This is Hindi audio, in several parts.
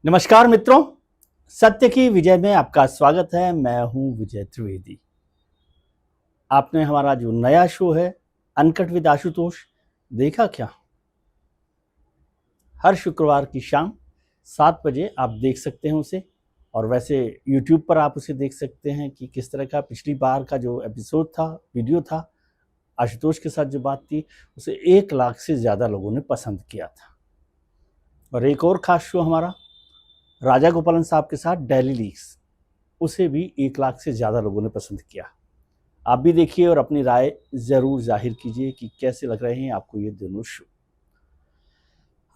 नमस्कार मित्रों, सत्य की विजय में आपका स्वागत है। मैं हूं विजय त्रिवेदी। आपने हमारा जो नया शो है अनकट विद आशुतोष देखा क्या? हर शुक्रवार की शाम 7 बजे आप देख सकते हैं उसे। और वैसे YouTube पर आप उसे देख सकते हैं कि किस तरह का पिछली बार का जो एपिसोड था, वीडियो था, आशुतोष के साथ जो बात थी, उसे 1 लाख से ज़्यादा लोगों ने पसंद किया था। और एक और ख़ास शो हमारा राजा गोपालन साहब के साथ डेली लीक्स, उसे भी 1 लाख से ज़्यादा लोगों ने पसंद किया। आप भी देखिए और अपनी राय ज़रूर जाहिर कीजिए कि कैसे लग रहे हैं आपको ये दोनों शो।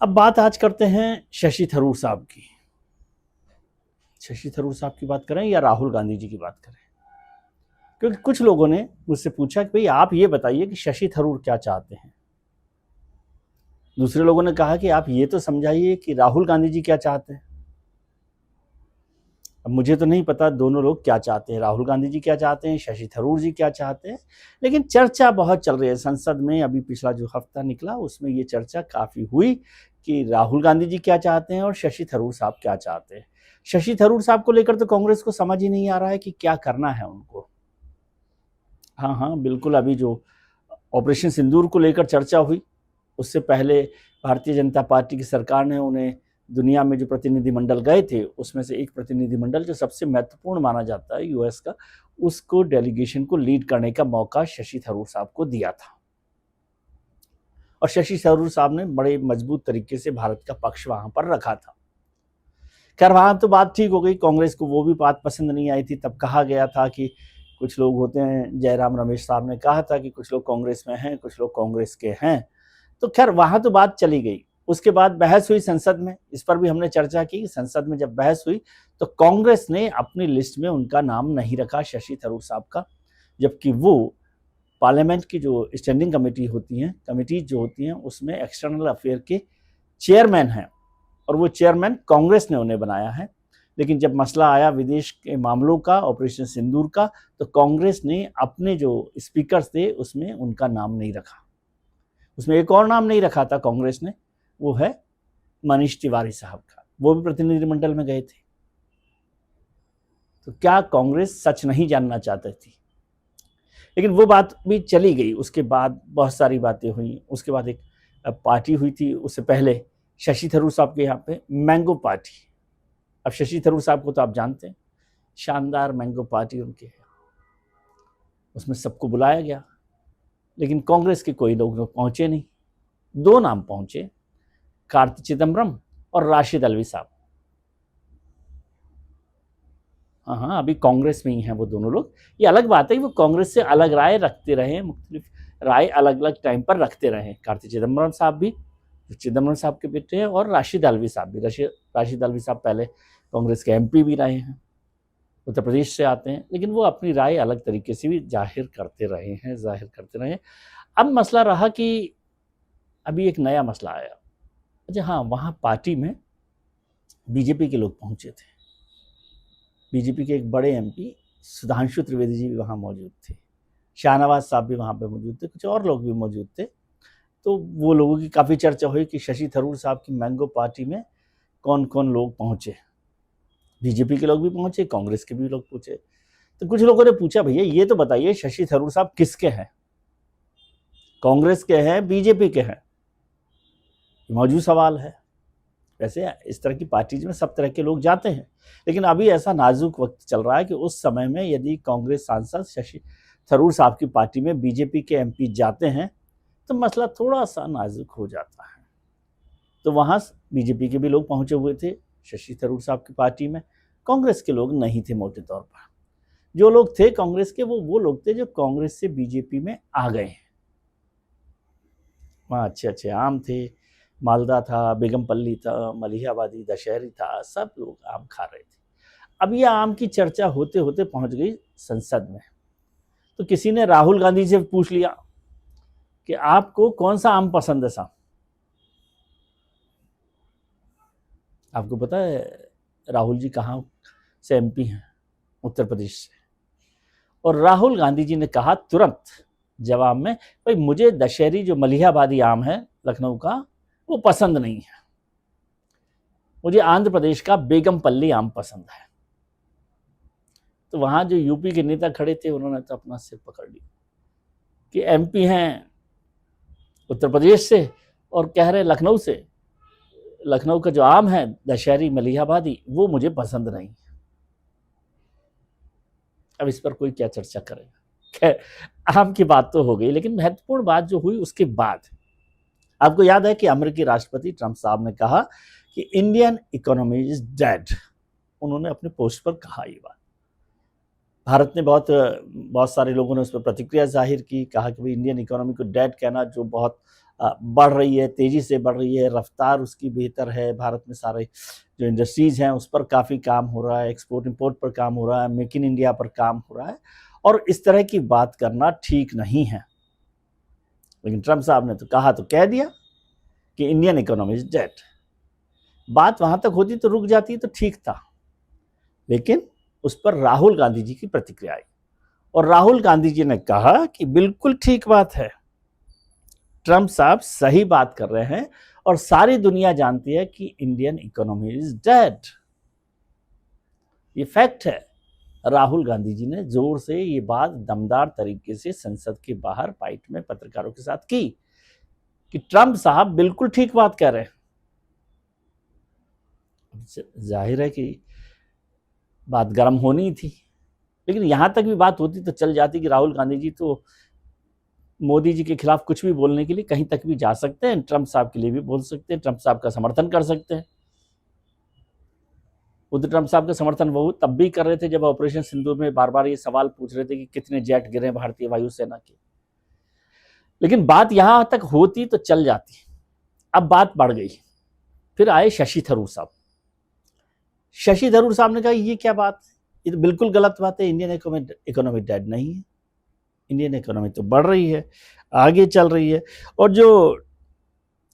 अब बात आज करते हैं शशि थरूर साहब की। शशि थरूर साहब की बात करें या राहुल गांधी जी की बात करें? क्योंकि कुछ लोगों ने मुझसे पूछा कि भाई आप ये बताइए कि शशि थरूर क्या चाहते हैं। दूसरे लोगों ने कहा कि आप ये तो समझाइए कि राहुल गांधी जी क्या चाहते हैं। अब मुझे तो नहीं पता दोनों लोग क्या चाहते हैं, राहुल गांधी जी क्या चाहते हैं, शशि थरूर जी क्या चाहते हैं, लेकिन चर्चा बहुत चल रही है संसद में। अभी पिछला जो हफ्ता निकला उसमें ये चर्चा काफ़ी हुई कि राहुल गांधी जी क्या चाहते हैं और शशि थरूर साहब क्या चाहते हैं। शशि थरूर साहब को लेकर तो कांग्रेस को समझ ही नहीं आ रहा है कि क्या करना है उनको। हाँ हाँ बिल्कुल, अभी जो ऑपरेशन सिंदूर को लेकर चर्चा हुई उससे पहले भारतीय जनता पार्टी की सरकार ने उन्हें दुनिया में जो प्रतिनिधिमंडल गए थे उसमें से एक प्रतिनिधिमंडल जो सबसे महत्वपूर्ण माना जाता है यूएस का, उसको डेलीगेशन को लीड करने का मौका शशि थरूर साहब को दिया था। और शशि थरूर साहब ने बड़े मजबूत तरीके से भारत का पक्ष वहां पर रखा था। खैर वहां तो बात ठीक हो गई, कांग्रेस को वो भी बात पसंद नहीं आई थी। तब कहा गया था कि कुछ लोग होते हैं, जयराम रमेश साहब ने कहा था कि कुछ लोग कांग्रेस में हैं, कुछ लोग कांग्रेस के हैं। तो खैर वहां तो बात चली गई। उसके बाद बहस हुई संसद में, इस पर भी हमने चर्चा की। संसद में जब बहस हुई तो कांग्रेस ने अपनी लिस्ट में उनका नाम नहीं रखा, शशि थरूर साहब का, जबकि वो पार्लियामेंट की जो स्टैंडिंग कमेटी होती हैं, कमेटी जो होती हैं, उसमें एक्सटर्नल अफेयर के चेयरमैन हैं और वो चेयरमैन कांग्रेस ने उन्हें बनाया है। लेकिन जब मसला आया विदेश के मामलों का, ऑपरेशन सिंदूर का, तो कांग्रेस ने अपने जो स्पीकर्स थे उसमें उनका नाम नहीं रखा। उसमें एक और नाम नहीं रखा था कांग्रेस ने, वो है मनीष तिवारी साहब का। वो भी प्रतिनिधिमंडल में गए थे। तो क्या कांग्रेस सच नहीं जानना चाहती थी? लेकिन वो बात भी चली गई। उसके बाद बहुत सारी बातें हुई। उसके बाद एक पार्टी हुई थी, उससे पहले शशि थरूर साहब के यहाँ पे मैंगो पार्टी। अब शशि थरूर साहब को तो आप जानते हैं, शानदार मैंगो पार्टी उनके है। उसमें सबको बुलाया गया, लेकिन कांग्रेस के कोई लोग पहुंचे नहीं। 2 नाम पहुंचे, कार्ति चिदम्बरम और राशिद अल्वी साहब। हाँ, अभी कांग्रेस में ही हैं वो दोनों लोग। ये अलग बात है कि वो कांग्रेस से अलग राय रखते रहे, मुख्तलिफ राय अलग अलग टाइम पर रखते रहे। कार्ति चिदम्बरम साहब भी, चिदम्बरम साहब के बेटे हैं, और राशिद अल्वी साहब भी। राशिद अल्वी साहब पहले कांग्रेस के एमपी भी रहे हैं, उत्तर प्रदेश से आते हैं, लेकिन वो अपनी राय अलग तरीके से भी जाहिर करते रहे। अब मसला रहा कि अभी एक नया मसला आया। अच्छा हाँ, वहाँ पार्टी में बीजेपी के लोग पहुँचे थे। बीजेपी के एक बड़े एमपी सुधांशु त्रिवेदी जी भी वहाँ मौजूद थे, शाहनवाज साहब भी वहाँ पे मौजूद थे, कुछ और लोग भी मौजूद थे। तो वो लोगों की काफ़ी चर्चा हुई कि शशि थरूर साहब की मैंगो पार्टी में कौन कौन लोग पहुँचे। बीजेपी के लोग भी पहुँचे, कांग्रेस के भी लोग पूछे। तो कुछ लोगों ने पूछा, भैया ये तो बताइए शशि थरूर साहब किसके हैं, कांग्रेस के हैं, बीजेपी के हैं? मौजूद सवाल है। वैसे इस तरह की पार्टीज में सब तरह के लोग जाते हैं, लेकिन अभी ऐसा नाजुक वक्त चल रहा है कि उस समय में यदि कांग्रेस सांसद शशि थरूर साहब की पार्टी में बीजेपी के एमपी जाते हैं तो मसला थोड़ा सा नाजुक हो जाता है। तो वहाँ बीजेपी के भी लोग पहुंचे हुए थे शशि थरूर साहब की पार्टी में, कांग्रेस के लोग नहीं थे। मोटे तौर पर जो लोग थे कांग्रेस के, वो लोग थे जो कांग्रेस से बीजेपी में आ गए हैं। वहाँ अच्छे अच्छे आम थे, मालदा था, बेगमपल्ली था, मलिहाबादी, दशहरी था, सब लोग आम खा रहे थे। अब यह आम की चर्चा होते होते पहुंच गई संसद में। तो किसी ने राहुल गांधी से पूछ लिया कि आपको कौन सा आम पसंद है साहब? आपको पता है राहुल जी कहाँ से एमपी हैं? उत्तर प्रदेश से। और राहुल गांधी जी ने कहा तुरंत जवाब में, भाई मुझे दशहरी जो मलिहाबादी आम है लखनऊ का, वो पसंद नहीं है। मुझे आंध्र प्रदेश का बेगमपल्ली आम पसंद है। तो वहां जो यूपी के नेता खड़े थे उन्होंने तो अपना सिर पकड़ लिया कि एमपी हैं उत्तर प्रदेश से और कह रहे लखनऊ से, लखनऊ का जो आम है दशहरी मलिहाबादी वो मुझे पसंद नहीं। अब इस पर कोई क्या चर्चा करेगा। खैर आम की बात तो हो गई, लेकिन महत्वपूर्ण बात जो हुई उसके बाद आपको याद है कि अमेरिकी राष्ट्रपति ट्रंप साहब ने कहा कि इंडियन इकोनॉमी इज डेड। उन्होंने अपने पोस्ट पर कहा ये बात। भारत ने बहुत सारे लोगों ने उस पर प्रतिक्रिया जाहिर की, कहा कि भाई इंडियन इकोनॉमी को डेड कहना जो बहुत बढ़ रही है, तेजी से बढ़ रही है, रफ्तार उसकी बेहतर है, भारत में सारे जो इंडस्ट्रीज हैं उस पर काफ़ी काम हो रहा है, एक्सपोर्ट इंपोर्ट पर काम हो रहा है, मेक इन इंडिया पर काम हो रहा है, और इस तरह की बात करना ठीक नहीं है। लेकिन ट्रंप साहब ने तो कहा तो कह दिया कि इंडियन इकोनॉमी इज डेड। बात वहां तक होती तो रुक जाती तो ठीक था, लेकिन उस पर राहुल गांधी जी की प्रतिक्रिया आई और राहुल गांधी जी ने कहा कि बिल्कुल ठीक बात है, ट्रंप साहब सही बात कर रहे हैं और सारी दुनिया जानती है कि इंडियन इकोनॉमी इज डेड। ये फैक्ट है। राहुल गांधी जी ने जोर से ये बात दमदार तरीके से संसद के बाहर फाइट में पत्रकारों के साथ की कि ट्रंप साहब बिल्कुल ठीक बात कह रहे हैं। जाहिर है कि बात गर्म होनी थी, लेकिन यहां तक भी बात होती तो चल जाती कि राहुल गांधी जी तो मोदी जी के खिलाफ कुछ भी बोलने के लिए कहीं तक भी जा सकते हैं, ट्रंप साहब के लिए भी बोल सकते हैं, ट्रंप साहब का समर्थन कर सकते हैं। उधर ट्रंप साहब का समर्थन वो तब भी कर रहे थे जब ऑपरेशन सिंदूर में बार बार ये सवाल पूछ रहे थे कि कितने जेट गिरे भारतीय वायुसेना के। लेकिन बात यहां तक होती तो चल जाती, अब बात बढ़ गई। फिर आए शशि थरूर साहब। शशि थरूर साहब ने कहा ये क्या बात, ये तो बिल्कुल गलत बात है, इंडियन इकोनॉमी डेड नहीं है, इंडियन इकोनॉमी तो बढ़ रही है, आगे चल रही है। और जो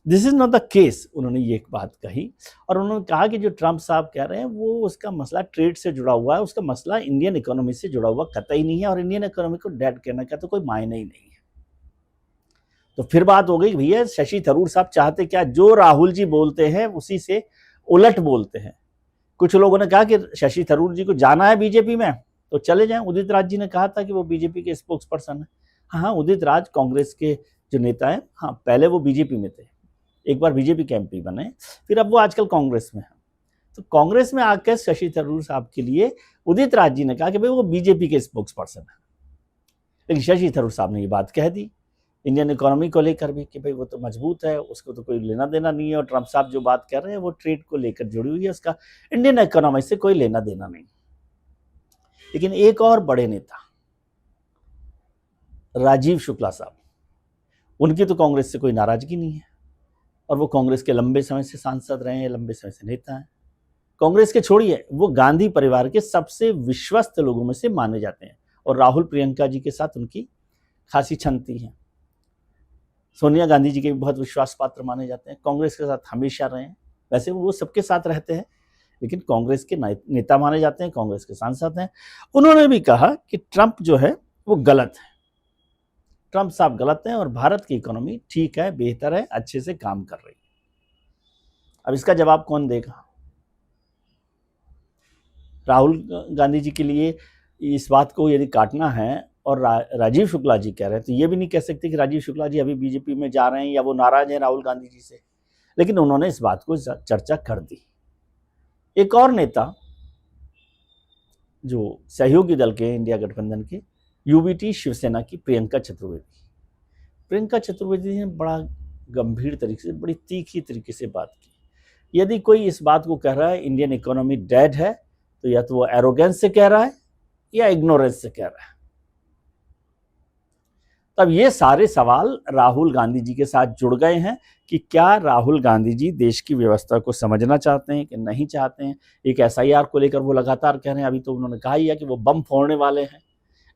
this is not the case, उन्होंने ये एक बात कही और उन्होंने कहा कि जो ट्रंप साहब कह रहे हैं वो उसका मसला ट्रेड से जुड़ा हुआ है, उसका मसला इंडियन इकोनॉमी से जुड़ा हुआ कतई नहीं है और इंडियन इकोनॉमी को डेड कहने का तो कोई मायने ही नहीं है। तो फिर बात हो गई भैया शशि थरूर साहब चाहते क्या, जो राहुल जी बोलते हैं उसी से उलट बोलते हैं। कुछ लोगों ने कहा कि शशि थरूर जी को जाना है बीजेपी में तो चले जाएं। उदित राज जी ने कहा था कि वो बीजेपी के स्पोक्स पर्सन है। हाँ, उदित राज कांग्रेस के जो नेता हैं, हाँ पहले वो बीजेपी में थे, एक बार बीजेपी के एमपी बने, फिर अब वो आजकल कांग्रेस में है। तो कांग्रेस में आकर शशि थरूर साहब के लिए उदित राज जी ने कहा कि भाई वो बीजेपी के स्पोक्स पर्सन है। लेकिन शशि थरूर साहब ने ये बात कह दी इंडियन इकोनॉमी को लेकर भी कि भाई वो तो मजबूत है, उसको तो कोई लेना देना नहीं है, और ट्रंप साहब जो बात कर रहे हैं वो ट्रेड को लेकर जुड़ी हुई है, उसका इंडियन इकोनॉमी से कोई लेना देना नहीं। लेकिन एक और बड़े नेता राजीव शुक्ला साहब, उनकी तो कांग्रेस से कोई नाराजगी नहीं है और वो कांग्रेस के लंबे समय से सांसद रहे हैं, लंबे समय से नेता हैं। कांग्रेस के छोड़िए, वो गांधी परिवार के सबसे विश्वस्त लोगों में से माने जाते हैं और राहुल प्रियंका जी के साथ उनकी खासी छनती है। सोनिया गांधी जी के भी बहुत विश्वास पात्र माने जाते हैं, कांग्रेस के साथ हमेशा रहे हैं। वैसे वो सबके साथ रहते हैं, लेकिन कांग्रेस के नेता माने जाते हैं, कांग्रेस के सांसद हैं। उन्होंने भी कहा कि ट्रंप जो है वो गलत है, ट्रंप साहब गलत हैं और भारत की इकोनॉमी ठीक है, बेहतर है, अच्छे से काम कर रही है। अब इसका जवाब कौन देगा? राहुल गांधी जी के लिए इस बात को यदि काटना है और राजीव शुक्ला जी कह रहे हैं तो ये भी नहीं कह सकते कि राजीव शुक्ला जी अभी बीजेपी में जा रहे हैं या वो नाराज हैं राहुल गांधी जी से। लेकिन उन्होंने इस बात को चर्चा कर दी। एक और नेता जो सहयोगी दल के इंडिया गठबंधन के यूबीटी शिवसेना की प्रियंका चतुर्वेदी ने बड़ा गंभीर तरीके से, बड़ी तीखी तरीके से बात की। यदि कोई इस बात को कह रहा है इंडियन इकोनॉमी डेड है तो या तो वो एरोगेंस से कह रहा है या इग्नोरेंस से कह रहा है। तब ये सारे सवाल राहुल गांधी जी के साथ जुड़ गए हैं कि क्या राहुल गांधी जी देश की व्यवस्था को समझना चाहते हैं कि नहीं चाहते हैं। एक एसआईआर को लेकर वो लगातार कह रहे हैं, अभी तो उन्होंने कहा ही है कि वो बम फोड़ने वाले हैं।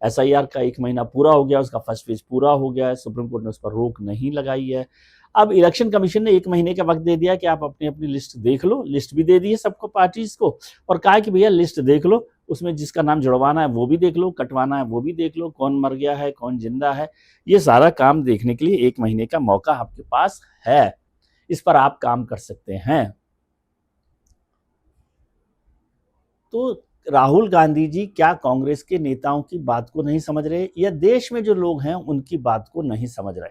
एसआईआर का 1 महीना पूरा हो गया, उसका फर्स्ट फेज पूरा हो गया है, सुप्रीम कोर्ट ने उस पर रोक नहीं लगाई है। अब इलेक्शन कमीशन ने 1 महीने का वक्त दे दिया कि आप अपनी अपनी लिस्ट देख लो, लिस्ट भी दे दी है सबको, पार्टीज को, और कहा कि भैया लिस्ट देख लो, उसमें जिसका नाम जुड़वाना है वो भी देख लो, कटवाना है वो भी देख लो, कौन मर गया है कौन जिंदा है, ये सारा काम देखने के लिए 1 महीने का मौका आपके पास है, इस पर आप काम कर सकते हैं। तो राहुल गांधी जी क्या कांग्रेस के नेताओं की बात को नहीं समझ रहे या देश में जो लोग हैं उनकी बात को नहीं समझ रहे?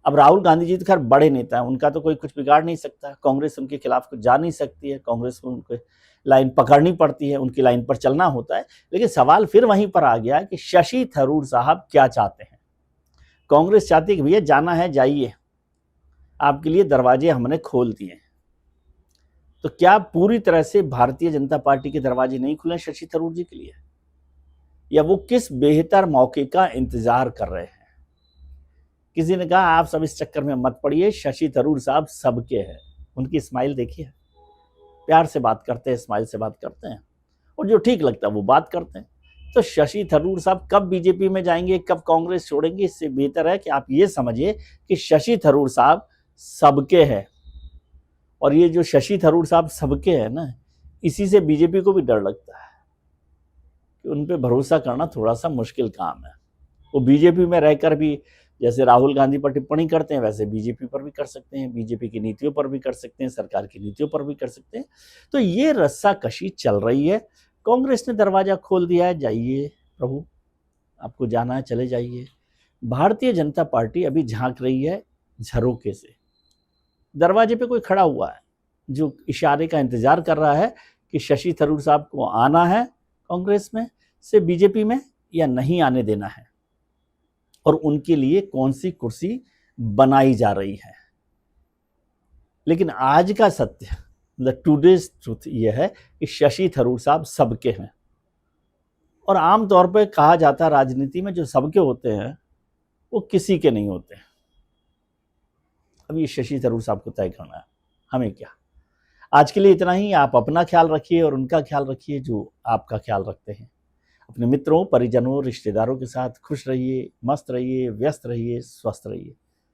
अब राहुल गांधी जी तो खैर बड़े नेता हैं, उनका तो कोई कुछ बिगाड़ नहीं सकता, कांग्रेस उनके खिलाफ कुछ जा नहीं सकती है, कांग्रेस को उनकी लाइन पकड़नी पड़ती है, उनकी लाइन पर चलना होता है। लेकिन सवाल फिर वहीं पर आ गया कि शशि थरूर साहब क्या चाहते हैं? कांग्रेस चाहती है कि भैया जाना है जाइए, आपके लिए दरवाजे हमने खोल दिए। तो क्या पूरी तरह से भारतीय जनता पार्टी के दरवाजे नहीं खुले शशि थरूर जी के लिए, या वो किस बेहतर मौके का इंतजार कर रहे हैं? किसी ने कहा आप सब इस चक्कर में मत पड़िए, शशि थरूर साहब सबके हैं। उनकी स्माइल देखिए, प्यार से बात करते हैं, स्माइल से बात करते हैं, और जो ठीक लगता है वो बात करते हैं। तो शशि थरूर साहब कब बीजेपी में जाएंगे, कब कांग्रेस छोड़ेंगे, इससे बेहतर है कि आप ये समझिए कि शशि थरूर साहब सबके हैं। और ये जो शशि थरूर साहब सबके हैं ना, इसी से बीजेपी को भी डर लगता है कि उन पे भरोसा करना थोड़ा सा मुश्किल काम है। वो बीजेपी में रहकर भी जैसे राहुल गांधी पर टिप्पणी करते हैं वैसे बीजेपी पर भी कर सकते हैं, बीजेपी की नीतियों पर भी कर सकते हैं, सरकार की नीतियों पर भी कर सकते हैं। तो ये रस्साकशी चल रही है। कांग्रेस ने दरवाजा खोल दिया है, जाइए प्रभु, आपको जाना है चले जाइए। भारतीय जनता पार्टी अभी झांक रही है झरोके से, दरवाजे पे कोई खड़ा हुआ है जो इशारे का इंतजार कर रहा है कि शशि थरूर साहब को आना है कांग्रेस में से बीजेपी में या नहीं आने देना है, और उनके लिए कौन सी कुर्सी बनाई जा रही है। लेकिन आज का सत्य, द टुडेज ट्रूथ यह है कि शशि थरूर साहब सबके हैं। और आमतौर पर कहा जाता है राजनीति में जो सबके होते हैं वो किसी के नहीं होते। अब ये शशि थरूर साहब को तय करना है, हमें क्या। आज के लिए इतना ही। आप अपना ख्याल रखिए और उनका ख्याल रखिए जो आपका ख्याल रखते हैं। अपने मित्रों, परिजनों, रिश्तेदारों के साथ खुश रहिए, मस्त रहिए, व्यस्त रहिए, स्वस्थ रहिए।